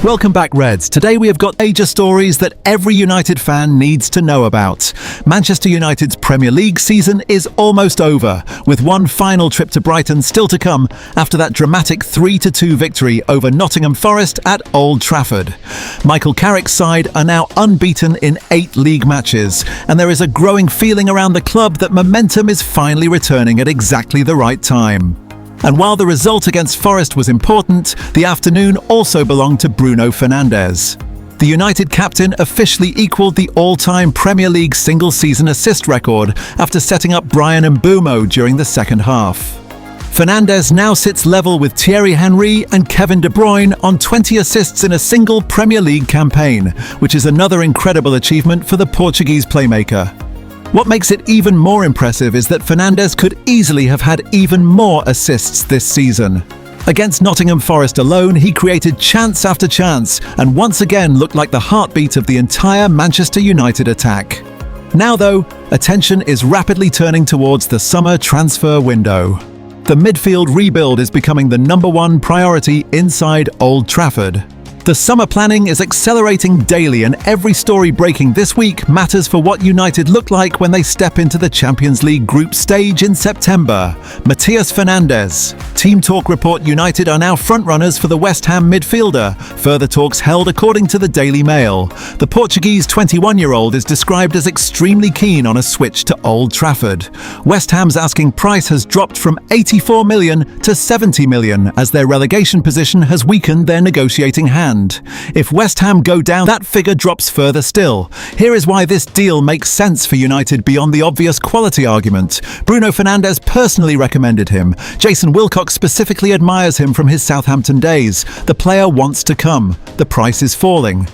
Welcome back, Reds. Today we have got major stories that every United fan needs to know about. Manchester United's Premier League season is almost over, with one final trip to Brighton still to come after that dramatic 3-2 victory over Nottingham Forest at Old Trafford. Michael Carrick's side are now unbeaten in 8 league matches, and there is a growing feeling around the club that momentum is finally returning at exactly the right time. And while the result against Forest was important, the afternoon also belonged to Bruno Fernandes. The United captain officially equalled the all-time Premier League single-season assist record after setting up Bryan Mbeumo during the second half. Fernandes now sits level with Thierry Henry and Kevin De Bruyne on 20 assists in a single Premier League campaign, which is another incredible achievement for the Portuguese playmaker. What makes it even more impressive is that Fernandes could easily have had even more assists this season. Against Nottingham Forest alone, he created chance after chance and once again looked like the heartbeat of the entire Manchester United attack. Now though, attention is rapidly turning towards the summer transfer window. The midfield rebuild is becoming the #1 priority inside Old Trafford. The summer planning is accelerating daily, and every story breaking this week matters for what United look like when they step into the Champions League group stage in September. Mateus Fernandes. Team Talk report United are now frontrunners for the West Ham midfielder, further talks held according to the Daily Mail. The Portuguese 21-year-old is described as extremely keen on a switch to Old Trafford. West Ham's asking price has dropped from 84 million to 70 million as their relegation position has weakened their negotiating hand. If West Ham go down, that figure drops further still. Here is why this deal makes sense for United beyond the obvious quality argument. Bruno Fernandes personally recommended him. Jason Wilcox specifically admires him from his Southampton days. The player wants to come. The price is falling.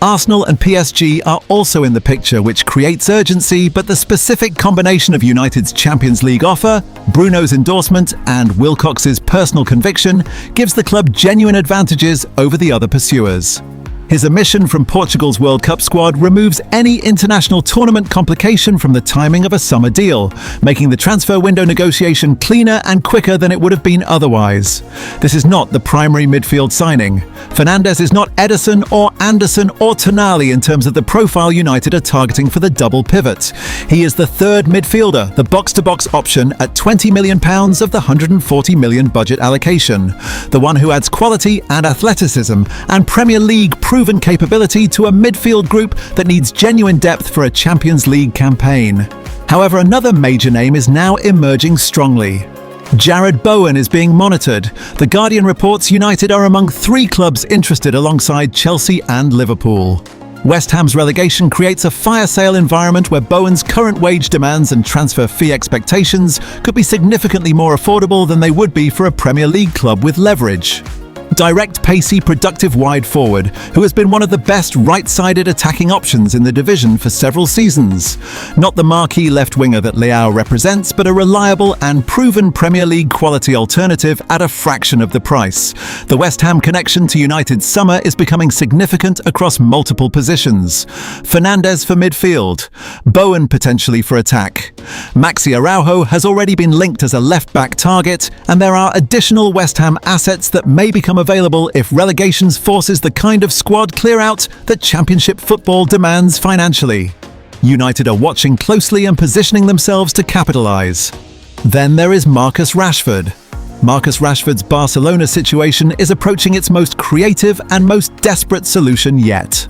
Arsenal and PSG are also in the picture, which creates urgency, but the specific combination of United's Champions League offer, Bruno's endorsement, and Wilcox's personal conviction gives the club genuine advantages over the other pursuers. His omission from Portugal's World Cup squad removes any international tournament complication from the timing of a summer deal, making the transfer window negotiation cleaner and quicker than it would have been otherwise. This is not the primary midfield signing. Fernandes is not Ederson or Anderson or Tonali in terms of the profile United are targeting for the double pivot. He is the third midfielder, the box-to-box option at £20 million of the £140 million budget allocation. The one who adds quality and athleticism and Premier League proven capability to a midfield group that needs genuine depth for a Champions League campaign. However, another major name is now emerging strongly. Jarrod Bowen is being monitored. The Guardian reports United are among 3 clubs interested alongside Chelsea and Liverpool. West Ham's relegation creates a fire sale environment where Bowen's current wage demands and transfer fee expectations could be significantly more affordable than they would be for a Premier League club with leverage. Direct, pacey, productive wide forward, who has been one of the best right-sided attacking options in the division for several seasons. Not the marquee left-winger that Leao represents, but a reliable and proven Premier League quality alternative at a fraction of the price. The West Ham connection to United's summer is becoming significant across multiple positions. Fernandes for midfield, Bowen potentially for attack. Maxi Araujo has already been linked as a left-back target, and there are additional West Ham assets that may become available if relegations forces the kind of squad clear-out that Championship football demands financially. United are watching closely and positioning themselves to capitalise. Then there is Marcus Rashford. Marcus Rashford's Barcelona situation is approaching its most creative and most desperate solution yet.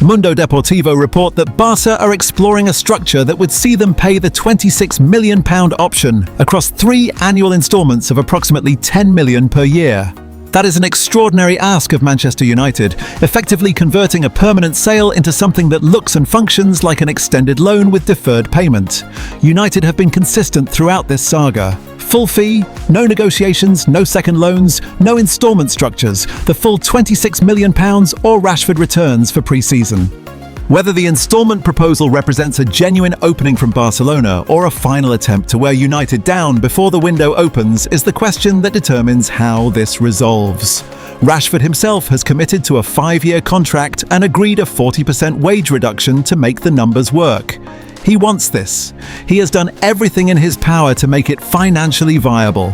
Mundo Deportivo report that Barca are exploring a structure that would see them pay the £26 million option across 3 annual instalments of approximately £10 million per year. That is an extraordinary ask of Manchester United, effectively converting a permanent sale into something that looks and functions like an extended loan with deferred payment. United have been consistent throughout this saga. Full fee, no negotiations, no second loans, no instalment structures, the full £26 million or Rashford returns for pre-season. Whether the instalment proposal represents a genuine opening from Barcelona or a final attempt to wear United down before the window opens is the question that determines how this resolves. Rashford himself has committed to a 5-year contract and agreed a 40% wage reduction to make the numbers work. He wants this. He has done everything in his power to make it financially viable.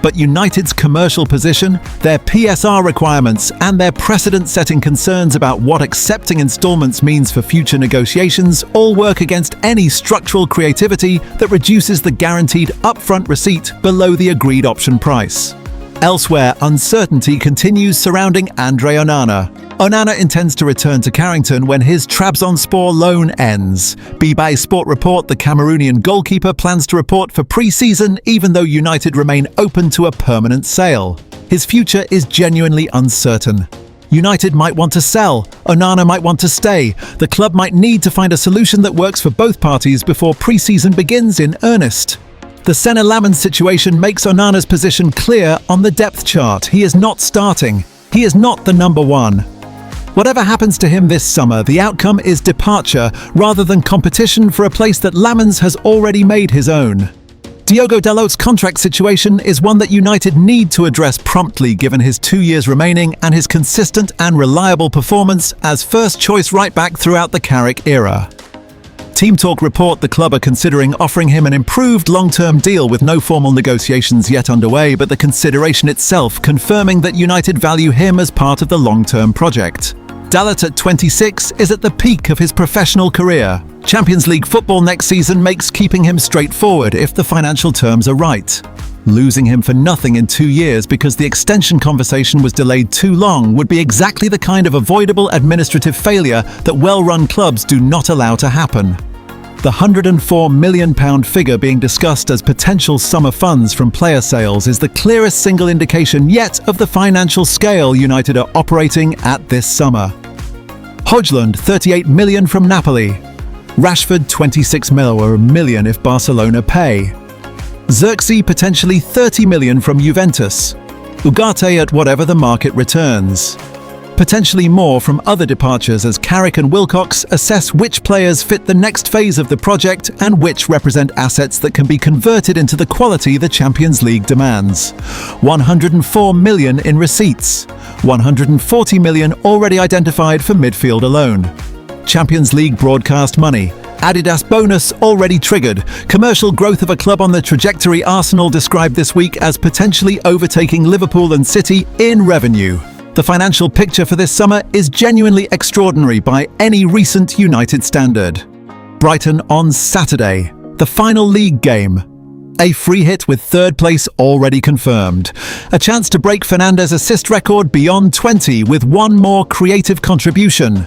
But United's commercial position, their PSR requirements, and their precedent-setting concerns about what accepting installments means for future negotiations all work against any structural creativity that reduces the guaranteed upfront receipt below the agreed option price. Elsewhere, uncertainty continues surrounding Andre Onana. Onana intends to return to Carrington when his Trabzonspor loan ends. BeIN Sport report the Cameroonian goalkeeper plans to report for pre-season even though United remain open to a permanent sale. His future is genuinely uncertain. United might want to sell, Onana might want to stay. The club might need to find a solution that works for both parties before pre-season begins in earnest. The Senna-Lamens situation makes Onana's position clear on the depth chart. He is not starting. He is not the number one. Whatever happens to him this summer, the outcome is departure rather than competition for a place that Lamens has already made his own. Diogo Dalot's contract situation is one that United need to address promptly given his 2 years remaining and his consistent and reliable performance as first-choice right-back throughout the Carrick era. Team Talk report the club are considering offering him an improved long-term deal with no formal negotiations yet underway, but the consideration itself confirming that United value him as part of the long-term project. Dalot at 26 is at the peak of his professional career. Champions League football next season makes keeping him straightforward if the financial terms are right. Losing him for nothing in 2 years because the extension conversation was delayed too long would be exactly the kind of avoidable administrative failure that well-run clubs do not allow to happen. The £104 million figure being discussed as potential summer funds from player sales is the clearest single indication yet of the financial scale United are operating at this summer. Højlund, 38 million from Napoli. Rashford, 26 million if Barcelona pay. Xerxes potentially 30 million from Juventus. Ugarte at whatever the market returns. Potentially more from other departures as Carrick and Wilcox assess which players fit the next phase of the project and which represent assets that can be converted into the quality the Champions League demands. 104 million in receipts. 140 million already identified for midfield alone. Champions League broadcast money. Adidas bonus already triggered. Commercial growth of a club on the trajectory Arsenal described this week as potentially overtaking Liverpool and City in revenue. The financial picture for this summer is genuinely extraordinary by any recent United standard. Brighton on Saturday, the final league game. A free hit with third place already confirmed. A chance to break Fernandes' assist record beyond 20 with one more creative contribution.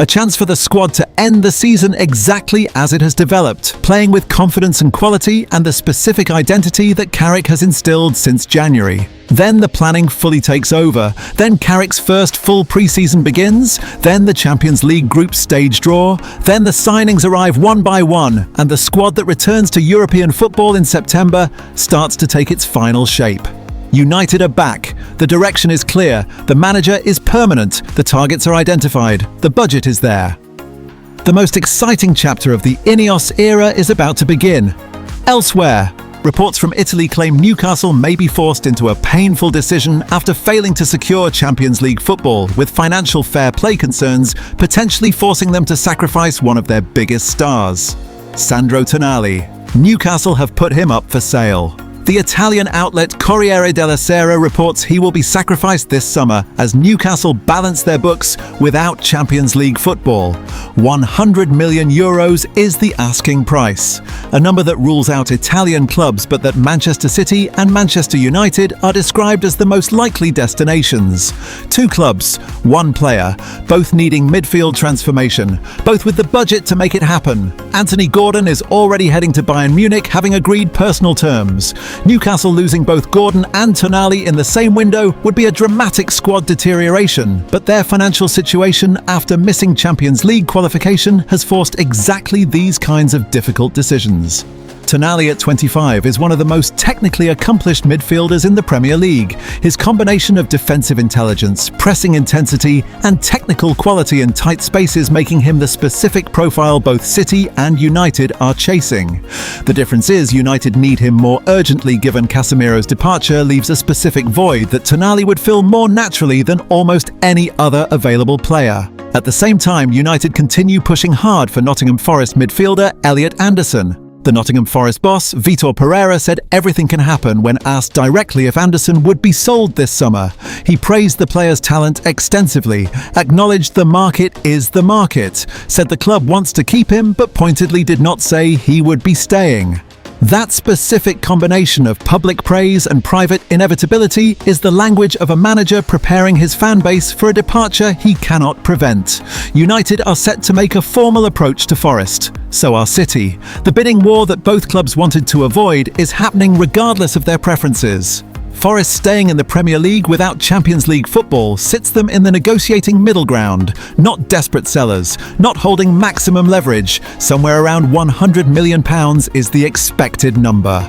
A chance for the squad to end the season exactly as it has developed, playing with confidence and quality and the specific identity that Carrick has instilled since January. Then the planning fully takes over. Then Carrick's first full pre-season begins. Then the Champions League group stage draw. Then the signings arrive one by one, and the squad that returns to European football in September starts to take its final shape. United are back. The direction is clear. The manager is permanent. The targets are identified. The budget is there. The most exciting chapter of the Ineos era is about to begin. Elsewhere, reports from Italy claim Newcastle may be forced into a painful decision after failing to secure Champions League football, with financial fair play concerns potentially forcing them to sacrifice one of their biggest stars. Sandro Tonali. Newcastle have put him up for sale. The Italian outlet Corriere della Sera reports he will be sacrificed this summer as Newcastle balance their books without Champions League football. €100 million is the asking price, a number that rules out Italian clubs but that Manchester City and Manchester United are described as the most likely destinations. Two clubs, one player, both needing midfield transformation, both with the budget to make it happen. Anthony Gordon is already heading to Bayern Munich, having agreed personal terms. Newcastle losing both Gordon and Tonali in the same window would be a dramatic squad deterioration, but their financial situation after missing Champions League qualification has forced exactly these kinds of difficult decisions. Tonali at 25 is one of the most technically accomplished midfielders in the Premier League. His combination of defensive intelligence, pressing intensity, and technical quality in tight spaces making him the specific profile both City and United are chasing. The difference is United need him more urgently given Casemiro's departure leaves a specific void that Tonali would fill more naturally than almost any other available player. At the same time, United continue pushing hard for Nottingham Forest midfielder Elliot Anderson. The Nottingham Forest boss, Vitor Pereira, said everything can happen when asked directly if Anderson would be sold this summer. He praised the player's talent extensively, acknowledged the market is the market, said the club wants to keep him but pointedly did not say he would be staying. That specific combination of public praise and private inevitability is the language of a manager preparing his fan base for a departure he cannot prevent. United are set to make a formal approach to Forest. So are City. The bidding war that both clubs wanted to avoid is happening regardless of their preferences. Forest staying in the Premier League without Champions League football sits them in the negotiating middle ground, not desperate sellers, not holding maximum leverage. Somewhere around £100 million is the expected number.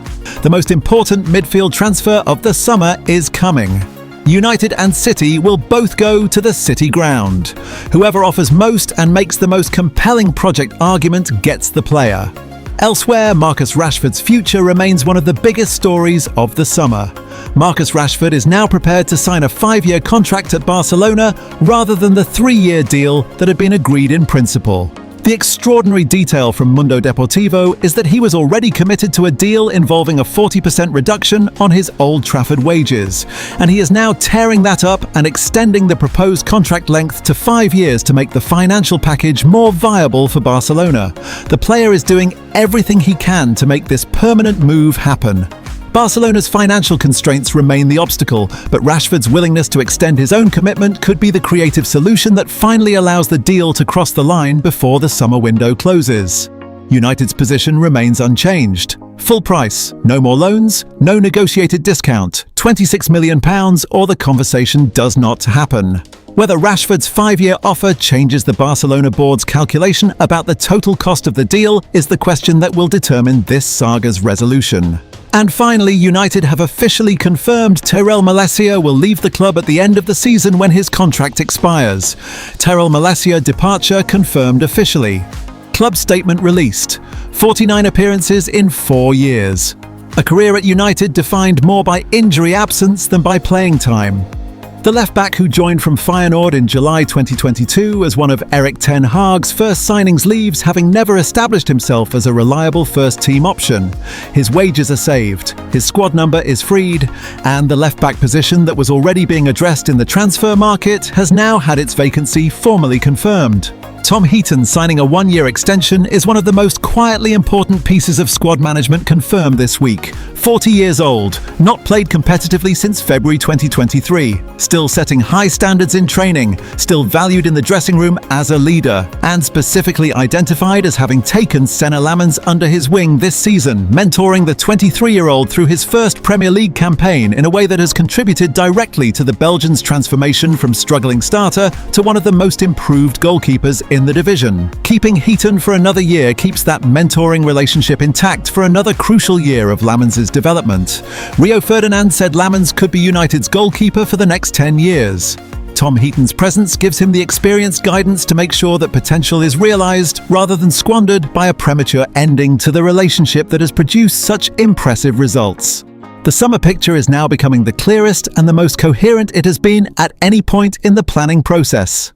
The most important midfield transfer of the summer is coming. United and City will both go to the City ground. Whoever offers most and makes the most compelling project argument gets the player. Elsewhere, Marcus Rashford's future remains one of the biggest stories of the summer. Marcus Rashford is now prepared to sign a 5-year contract at Barcelona rather than the 3-year deal that had been agreed in principle. The extraordinary detail from Mundo Deportivo is that he was already committed to a deal involving a 40% reduction on his Old Trafford wages, and he is now tearing that up and extending the proposed contract length to 5 years to make the financial package more viable for Barcelona. The player is doing everything he can to make this permanent move happen. Barcelona's financial constraints remain the obstacle, but Rashford's willingness to extend his own commitment could be the creative solution that finally allows the deal to cross the line before the summer window closes. United's position remains unchanged. Full price, no more loans, no negotiated discount, £26 million, or the conversation does not happen. Whether Rashford's 5-year offer changes the Barcelona board's calculation about the total cost of the deal is the question that will determine this saga's resolution. And finally, United have officially confirmed Tyrell Malacia will leave the club at the end of the season when his contract expires. Tyrell Malacia departure confirmed officially. Club statement released. 49 appearances in 4 years. A career at United defined more by injury absence than by playing time. The left-back who joined from Feyenoord in July 2022 as one of Erik ten Hag's first signings leaves, having never established himself as a reliable first-team option. His wages are saved, his squad number is freed, and the left-back position that was already being addressed in the transfer market has now had its vacancy formally confirmed. Tom Heaton signing a 1-year extension is one of the most quietly important pieces of squad management confirmed this week. 40 years old, not played competitively since February 2023, still setting high standards in training, still valued in the dressing room as a leader, and specifically identified as having taken Senna Lammens under his wing this season, mentoring the 23-year-old through his first Premier League campaign in a way that has contributed directly to the Belgians' transformation from struggling starter to one of the most improved goalkeepers in the division. Keeping Heaton for another year keeps that mentoring relationship intact for another crucial year of Lammens' development. Rio Ferdinand said Lammens could be United's goalkeeper for the next 10 years. Tom Heaton's presence gives him the experience guidance to make sure that potential is realised rather than squandered by a premature ending to the relationship that has produced such impressive results. The summer picture is now becoming the clearest and the most coherent it has been at any point in the planning process.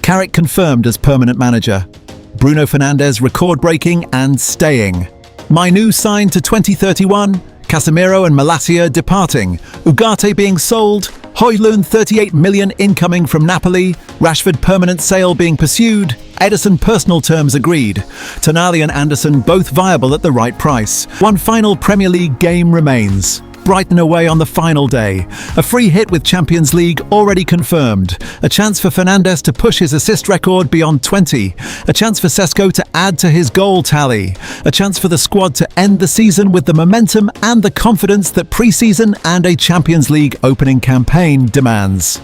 Carrick confirmed as permanent manager. Bruno Fernandes record-breaking and staying. Mainoo signed to 2031. Casemiro and Malacia departing. Ugarte being sold. Højlund 38 million incoming from Napoli. Rashford permanent sale being pursued. Ederson personal terms agreed. Tonali and Anderson both viable at the right price. One final Premier League game remains. Brighton away on the final day. A free hit with Champions League already confirmed. A chance for Fernandes to push his assist record beyond 20. A chance for Sesko to add to his goal tally. A chance for the squad to end the season with the momentum and the confidence that pre-season and a Champions League opening campaign demands.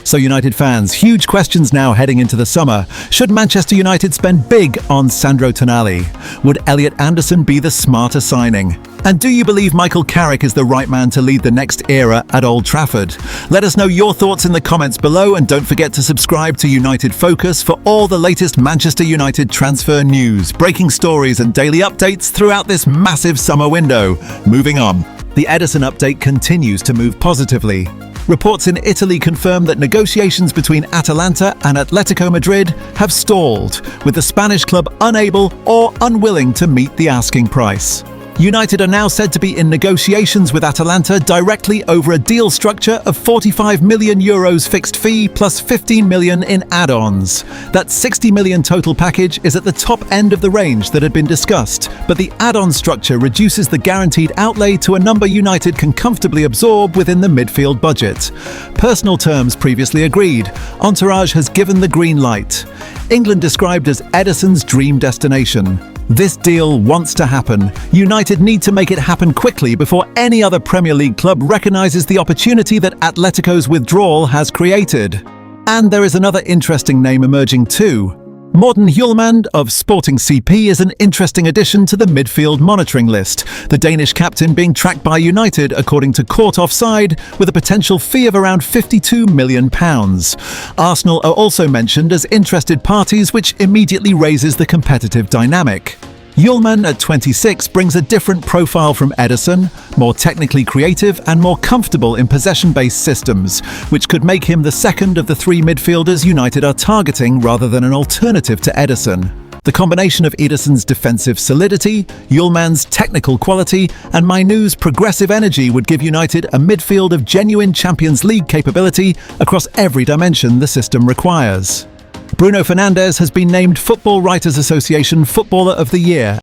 So United fans, huge questions now heading into the summer. Should Manchester United spend big on Sandro Tonali? Would Elliot Anderson be the smarter signing? And do you believe Michael Carrick is the right man to lead the next era at Old Trafford? Let us know your thoughts in the comments below, and don't forget to subscribe to United Focus for all the latest Manchester United transfer news, breaking stories and daily updates throughout this massive summer window. Moving on. The Ederson update continues to move positively. Reports in Italy confirm that negotiations between Atalanta and Atletico Madrid have stalled, with the Spanish club unable or unwilling to meet the asking price. United are now said to be in negotiations with Atalanta directly over a deal structure of €45 million fixed fee plus 15 million in add-ons. That 60 million total package is at the top end of the range that had been discussed, but the add-on structure reduces the guaranteed outlay to a number United can comfortably absorb within the midfield budget. Personal terms previously agreed. Entourage has given the green light. England described as Ederson's dream destination. This deal wants to happen. United need to make it happen quickly before any other Premier League club recognises the opportunity that Atletico's withdrawal has created. And there is another interesting name emerging too. Morten Hjulmand of Sporting CP is an interesting addition to the midfield monitoring list, the Danish captain being tracked by United according to Court Offside with a potential fee of around £52 million. Arsenal are also mentioned as interested parties, which immediately raises the competitive dynamic. Hjulmand at 26 brings a different profile from Ederson, more technically creative and more comfortable in possession-based systems, which could make him the second of the three midfielders United are targeting rather than an alternative to Ederson. The combination of Ederson's defensive solidity, Hjulmand's technical quality and Mainoo's progressive energy would give United a midfield of genuine Champions League capability across every dimension the system requires. Bruno Fernandes has been named Football Writers Association Footballer of the Year